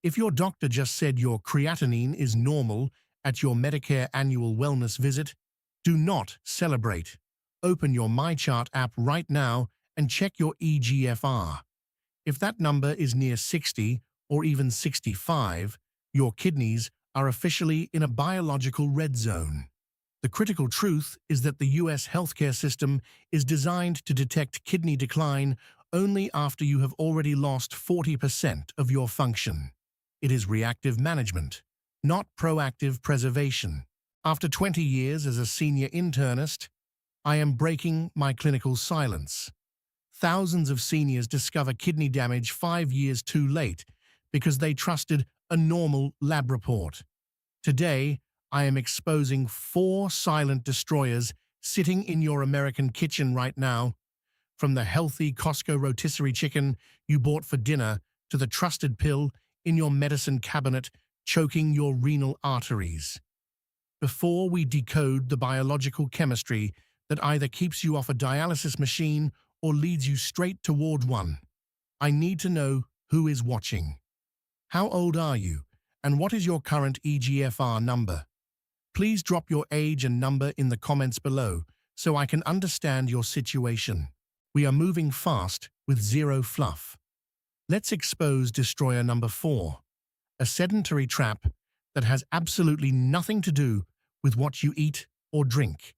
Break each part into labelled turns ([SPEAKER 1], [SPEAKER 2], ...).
[SPEAKER 1] If your doctor just said your creatinine is normal at your Medicare annual wellness visit, do not celebrate. Open your MyChart app right now and check your eGFR. If that number is near 60 or even 65, your kidneys are officially in a biological red zone. The critical truth is that the US healthcare system is designed to detect kidney decline only after you have already lost 40% of your function. It is reactive management, not proactive preservation. After 20 years as a senior internist, I am breaking my clinical silence. Thousands of seniors discover kidney damage 5 years too late because they trusted a normal lab report. Today, I am exposing 4 silent destroyers sitting in your American kitchen right now, from the healthy Costco rotisserie chicken you bought for dinner to the trusted pill in your medicine cabinet choking your renal arteries. Before we decode the biological chemistry that either keeps you off a dialysis machine or leads you straight toward one, I need to know who is watching. How old are you, and what is your current eGFR number? Please drop your age and number in the comments below so I can understand your situation. We are moving fast with zero fluff. Let's expose destroyer number 4, a sedentary trap that has absolutely nothing to do with what you eat or drink,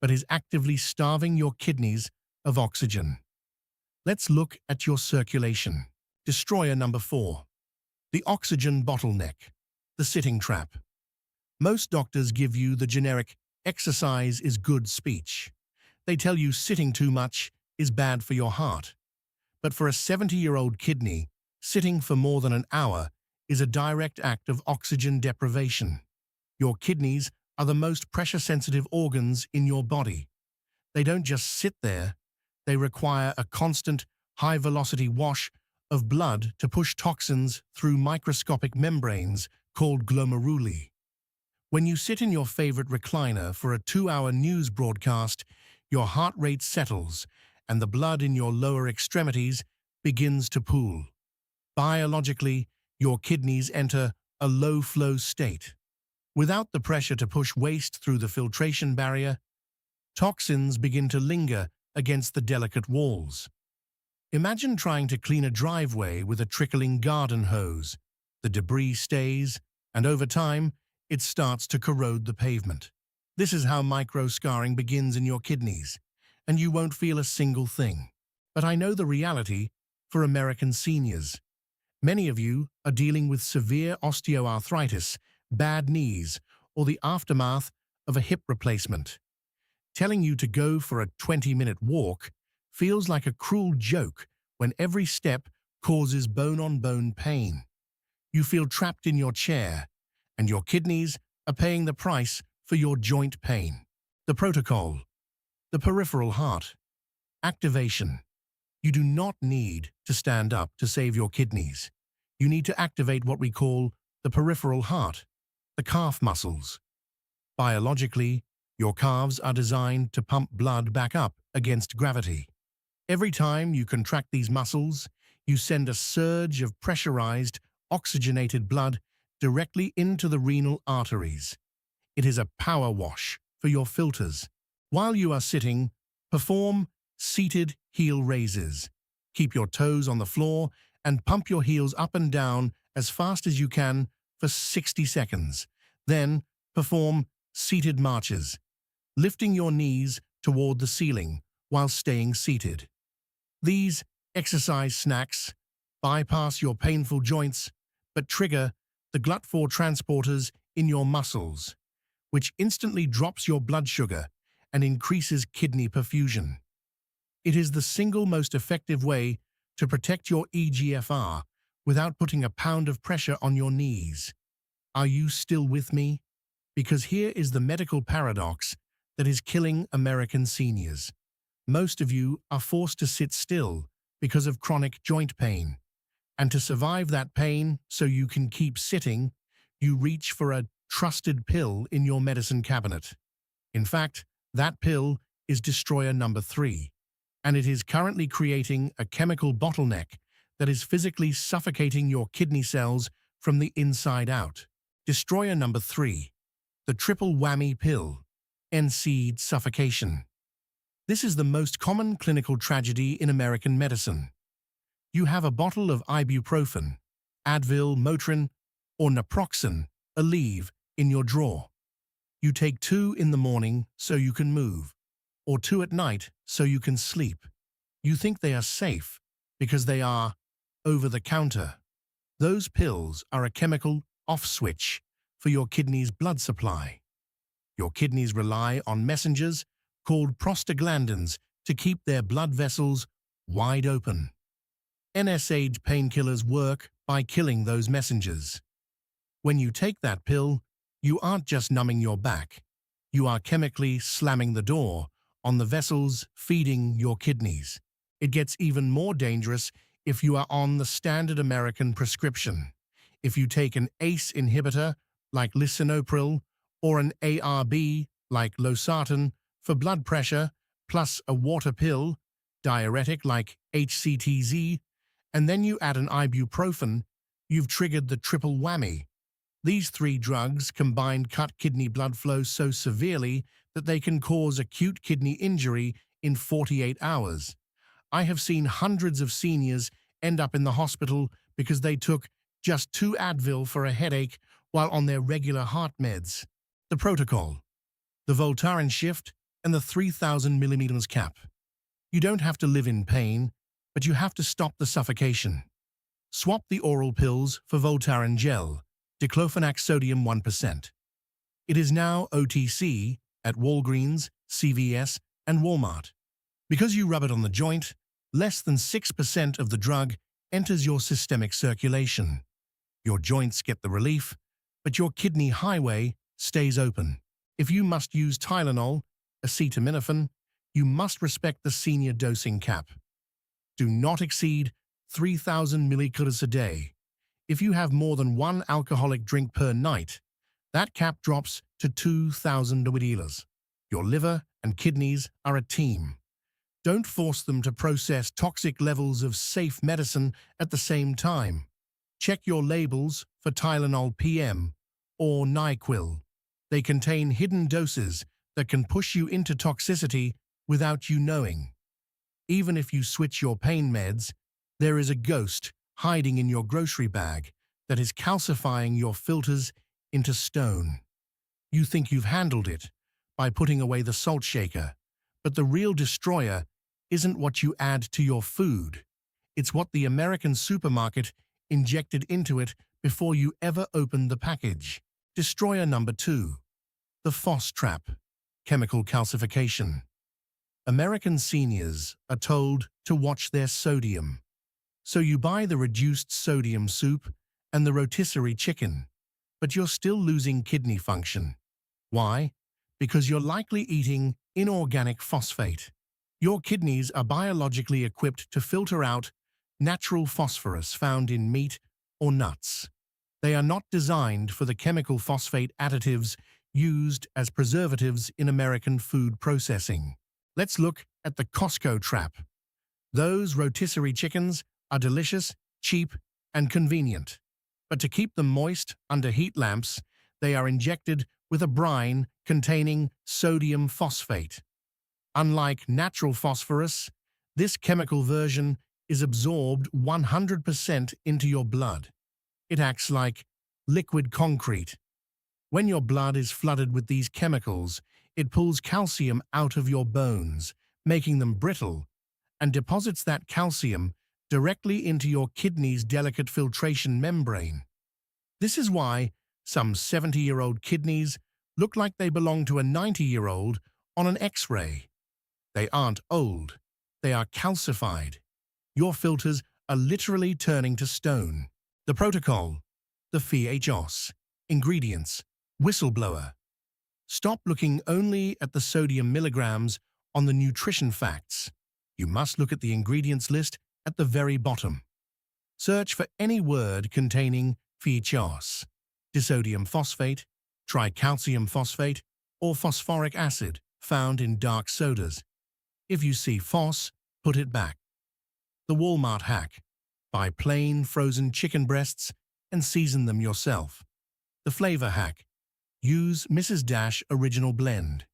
[SPEAKER 1] but is actively starving your kidneys of oxygen. Let's look at your circulation. Destroyer number 4, the oxygen bottleneck, the sitting trap. Most doctors give you the generic "exercise is good" speech. They tell you sitting too much is bad for your heart. But for a 70-year-old kidney, sitting for more than an hour is a direct act of oxygen deprivation. Your kidneys are the most pressure-sensitive organs in your body. They don't just sit there, they require a constant, high-velocity wash of blood to push toxins through microscopic membranes called glomeruli. When you sit in your favorite recliner for a 2-hour news broadcast, your heart rate settles and the blood in your lower extremities begins to pool. Biologically, your kidneys enter a low-flow state. Without the pressure to push waste through the filtration barrier, toxins begin to linger against the delicate walls. Imagine trying to clean a driveway with a trickling garden hose. The debris stays, and over time, it starts to corrode the pavement. This is how micro-scarring begins in your kidneys, and you won't feel a single thing. But I know the reality for American seniors. Many of you are dealing with severe osteoarthritis, bad knees, or the aftermath of a hip replacement. Telling you to go for a 20-minute walk feels like a cruel joke when every step causes bone-on-bone pain. You feel trapped in your chair, and your kidneys are paying the price for your joint pain. The protocol. The peripheral heart. Activation. You do not need to stand up to save your kidneys. You need to activate what we call the peripheral heart, the calf muscles. Biologically, your calves are designed to pump blood back up against gravity. Every time you contract these muscles, you send a surge of pressurized, oxygenated blood directly into the renal arteries. It is a power wash for your filters. While you are sitting, perform seated heel raises. Keep your toes on the floor and pump your heels up and down as fast as you can for 60 seconds. Then perform seated marches, lifting your knees toward the ceiling while staying seated. These exercise snacks bypass your painful joints but trigger the GLUT4 transporters in your muscles, which instantly drops your blood sugar and increases kidney perfusion. It is the single most effective way to protect your eGFR without putting a pound of pressure on your knees. Are you still with me? Because here is the medical paradox that is killing American seniors. Most of you are forced to sit still because of chronic joint pain. And to survive that pain so you can keep sitting, you reach for a trusted pill in your medicine cabinet. In fact, that pill is destroyer number 3, and it is currently creating a chemical bottleneck that is physically suffocating your kidney cells from the inside out. Destroyer number 3. The triple whammy pill, NSAID suffocation. This is the most common clinical tragedy in American medicine. You have a bottle of ibuprofen, Advil, Motrin, or naproxen, Aleve, in your drawer. You take 2 in the morning so you can move, or 2 at night so you can sleep. You think they are safe because they are over-the-counter. Those pills are a chemical off switch for your kidney's blood supply. Your kidneys rely on messengers called prostaglandins to keep their blood vessels wide open. NSAID painkillers work by killing those messengers. When you take that pill, you aren't just numbing your back. You are chemically slamming the door on the vessels feeding your kidneys. It gets even more dangerous if you are on the standard American prescription. If you take an ACE inhibitor like lisinopril or an ARB like losartan for blood pressure, plus a water pill, diuretic like HCTZ, and then you add an ibuprofen, you've triggered the triple whammy. These 3 drugs combined cut kidney blood flow so severely that they can cause acute kidney injury in 48 hours. I have seen hundreds of seniors end up in the hospital because they took just 2 Advil for a headache while on their regular heart meds. The protocol, the Voltaren shift, and the 3,000 millimeters cap. You don't have to live in pain, but you have to stop the suffocation. Swap the oral pills for Voltaren gel, diclofenac sodium 1%. It is now OTC at Walgreens, CVS, and Walmart. Because you rub it on the joint, less than 6% of the drug enters your systemic circulation. Your joints get the relief, but your kidney highway stays open. If you must use Tylenol, acetaminophen, you must respect the senior dosing cap. Do not exceed 3,000 milliliters a day. If you have more than 1 alcoholic drink per night, that cap drops to 2,000 milliliters. Your liver and kidneys are a team. Don't force them to process toxic levels of safe medicine at the same time. Check your labels for Tylenol PM or NyQuil. They contain hidden doses that can push you into toxicity without you knowing. Even if you switch your pain meds, there is a ghost hiding in your grocery bag that is calcifying your filters into stone. You think you've handled it by putting away the salt shaker, but the real destroyer isn't what you add to your food. It's what the American supermarket injected into it before you ever opened the package. Destroyer number 2. The phos trap, chemical calcification. American seniors are told to watch their sodium. So you buy the reduced sodium soup and the rotisserie chicken, but you're still losing kidney function. Why? Because you're likely eating inorganic phosphate. Your kidneys are biologically equipped to filter out natural phosphorus found in meat or nuts. They are not designed for the chemical phosphate additives used as preservatives in American food processing. Let's look at the Costco trap. Those rotisserie chickens are delicious, cheap, and convenient. But to keep them moist under heat lamps, they are injected with a brine containing sodium phosphate. Unlike natural phosphorus, this chemical version is absorbed 100% into your blood. It acts like liquid concrete. When your blood is flooded with these chemicals, it pulls calcium out of your bones, making them brittle, and deposits that calcium directly into your kidney's delicate filtration membrane. This is why some 70-year-old kidneys look like they belong to a 90-year-old on an X-ray. They aren't old, they are calcified. Your filters are literally turning to stone. The protocol, the PHOS, ingredients, whistleblower. Stop looking only at the sodium milligrams on the nutrition facts. You must look at the ingredients list at the very bottom. Search for any word containing PHOS, disodium phosphate, tricalcium phosphate, or phosphoric acid found in dark sodas. If you see phos, put it back. The Walmart hack. Buy plain frozen chicken breasts and season them yourself. The flavor hack. Use Mrs. Dash Original Blend.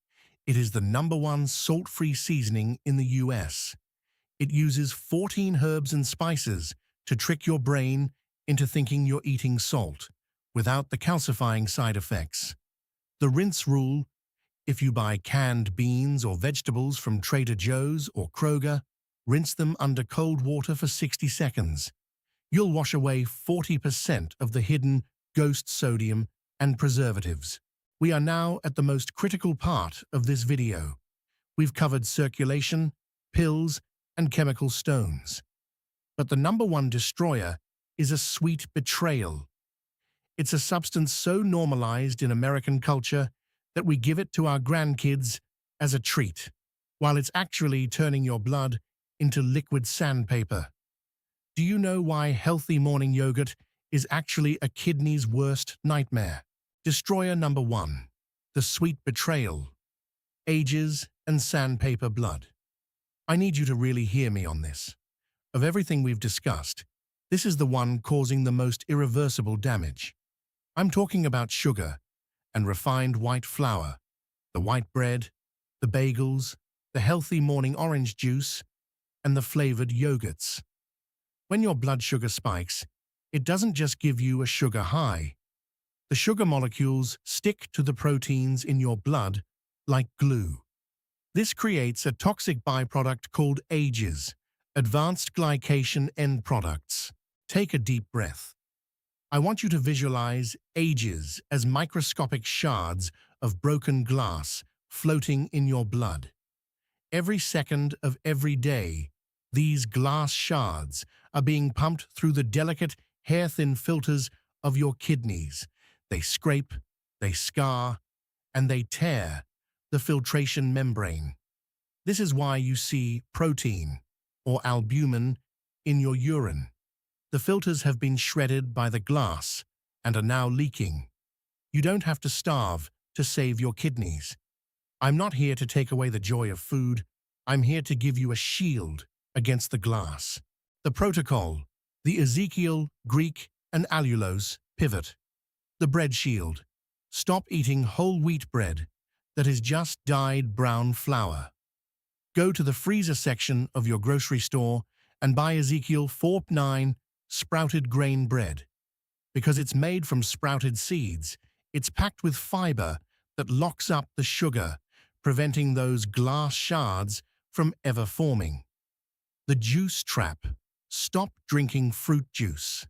[SPEAKER 1] It is the #1 salt-free seasoning in the US. It uses 14 herbs and spices to trick your brain into thinking you're eating salt, without the calcifying side effects. The rinse rule. If you buy canned beans or vegetables from Trader Joe's or Kroger, rinse them under cold water for 60 seconds. You'll wash away 40% of the hidden ghost sodium and preservatives. We are now at the most critical part of this video. We've covered circulation, pills, and chemical stones. But the #1 destroyer is a sweet betrayal. It's a substance so normalized in American culture that we give it to our grandkids as a treat, while it's actually turning your blood into liquid sandpaper. Do you know why healthy morning yogurt is actually a kidney's worst nightmare? Destroyer #1, the sweet betrayal, ages and sandpaper blood. I need you to really hear me on this. Of everything we've discussed, this is the one causing the most irreversible damage. I'm talking about sugar and refined white flour, the white bread, the bagels, the healthy morning orange juice, and the flavored yogurts. When your blood sugar spikes, it doesn't just give you a sugar high. The sugar molecules stick to the proteins in your blood like glue. This creates a toxic byproduct called AGEs, advanced glycation end products. Take a deep breath. I want you to visualize AGEs as microscopic shards of broken glass floating in your blood. Every second of every day, these glass shards are being pumped through the delicate, hair-thin filters of your kidneys. They scrape, they scar, and they tear the filtration membrane. This is why you see protein, or albumin, in your urine. The filters have been shredded by the glass and are now leaking. You don't have to starve to save your kidneys. I'm not here to take away the joy of food. I'm here to give you a shield against the glass. The protocol, the Ezekiel, Greek, and allulose pivot. The bread shield. Stop eating whole wheat bread that is just dyed brown flour. Go to the freezer section of your grocery store and buy Ezekiel 4-9 sprouted grain bread. Because it's made from sprouted seeds, it's packed with fiber that locks up the sugar, preventing those glass shards from ever forming. The juice trap. Stop drinking fruit juice.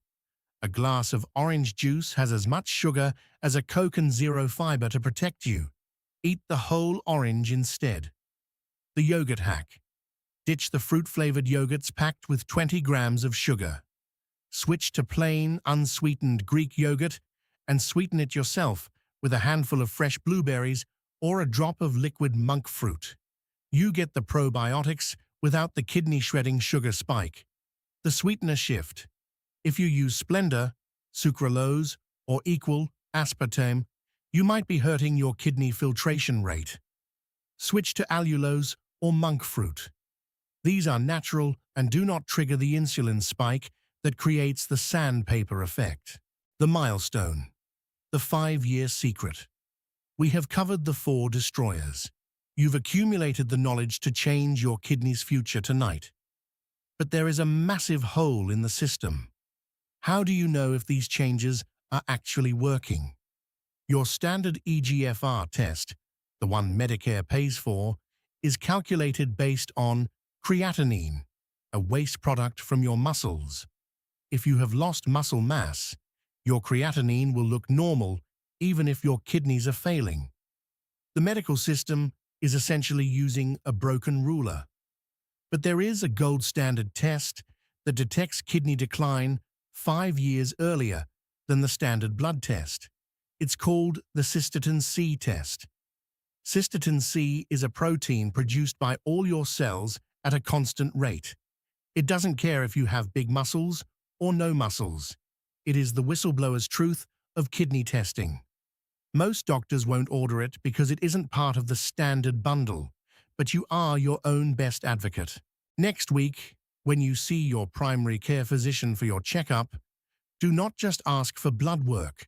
[SPEAKER 1] A glass of orange juice has as much sugar as a Coke and zero fiber to protect you. Eat the whole orange instead. The yogurt hack. Ditch the fruit-flavored yogurts packed with 20 grams of sugar. Switch to plain, unsweetened Greek yogurt and sweeten it yourself with a handful of fresh blueberries or a drop of liquid monk fruit. You get the probiotics without the kidney-shredding sugar spike. The sweetener shift. If you use Splenda, sucralose, or equal aspartame, you might be hurting your kidney filtration rate. Switch to allulose or monk fruit. These are natural and do not trigger the insulin spike that creates the sandpaper effect. The milestone. The 5-year secret. We have covered the 4 destroyers. You've accumulated the knowledge to change your kidney's future tonight. But there is a massive hole in the system. How do you know if these changes are actually working? Your standard eGFR test, the one Medicare pays for, is calculated based on creatinine, a waste product from your muscles. If you have lost muscle mass, your creatinine will look normal even if your kidneys are failing. The medical system is essentially using a broken ruler. But there is a gold standard test that detects kidney decline 5 years earlier than the standard blood test. It's called the Cystatin C test. Cystatin C is a protein produced by all your cells at a constant rate. It doesn't care if you have big muscles or no muscles. It is the whistleblower's truth of kidney testing. Most doctors won't order it because it isn't part of the standard bundle, but you are your own best advocate. Next week, when you see your primary care physician for your checkup, Do not just ask for blood work.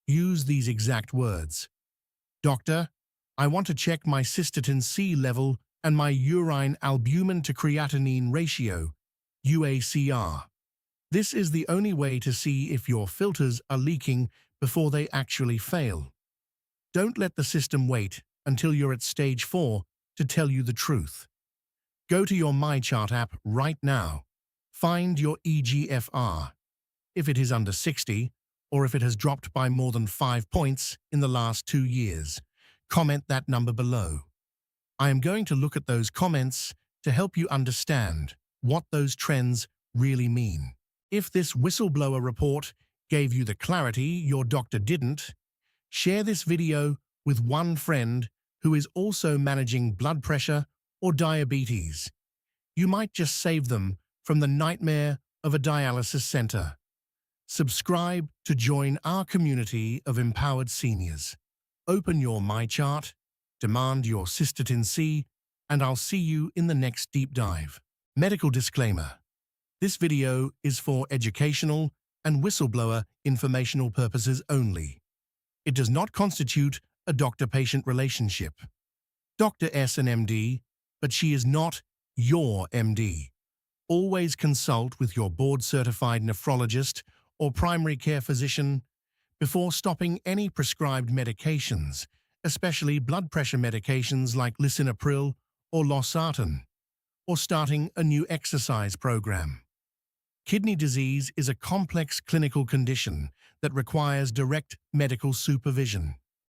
[SPEAKER 1] Use these exact words. Doctor, I want to check my Cystatin C level and my urine albumin to creatinine ratio, UACR. This is the only way to see if your filters are leaking before they actually fail. Don't let the system wait until you're at stage 4 to tell you the truth. Go to your MyChart app right now. Find your eGFR. If it is under 60, or if it has dropped by more than 5 points in the last 2 years, comment that number below. I am going to look at those comments to help you understand what those trends really mean. If this whistleblower report gave you the clarity your doctor didn't, share this video with one friend who is also managing blood pressure or diabetes. You might just save them from the nightmare of a dialysis center. Subscribe to join our community of empowered seniors. Open your MyChart, demand your Cystatin C, and I'll see you in the next deep dive. Medical disclaimer. This video is for educational and whistleblower informational purposes only. It does not constitute a doctor-patient relationship. Dr. S an MD, but she is not your MD. Always consult with your board-certified nephrologist or primary care physician before stopping any prescribed medications, especially blood pressure medications like lisinopril or losartan, or starting a new exercise program. Kidney disease is a complex clinical condition that requires direct medical supervision.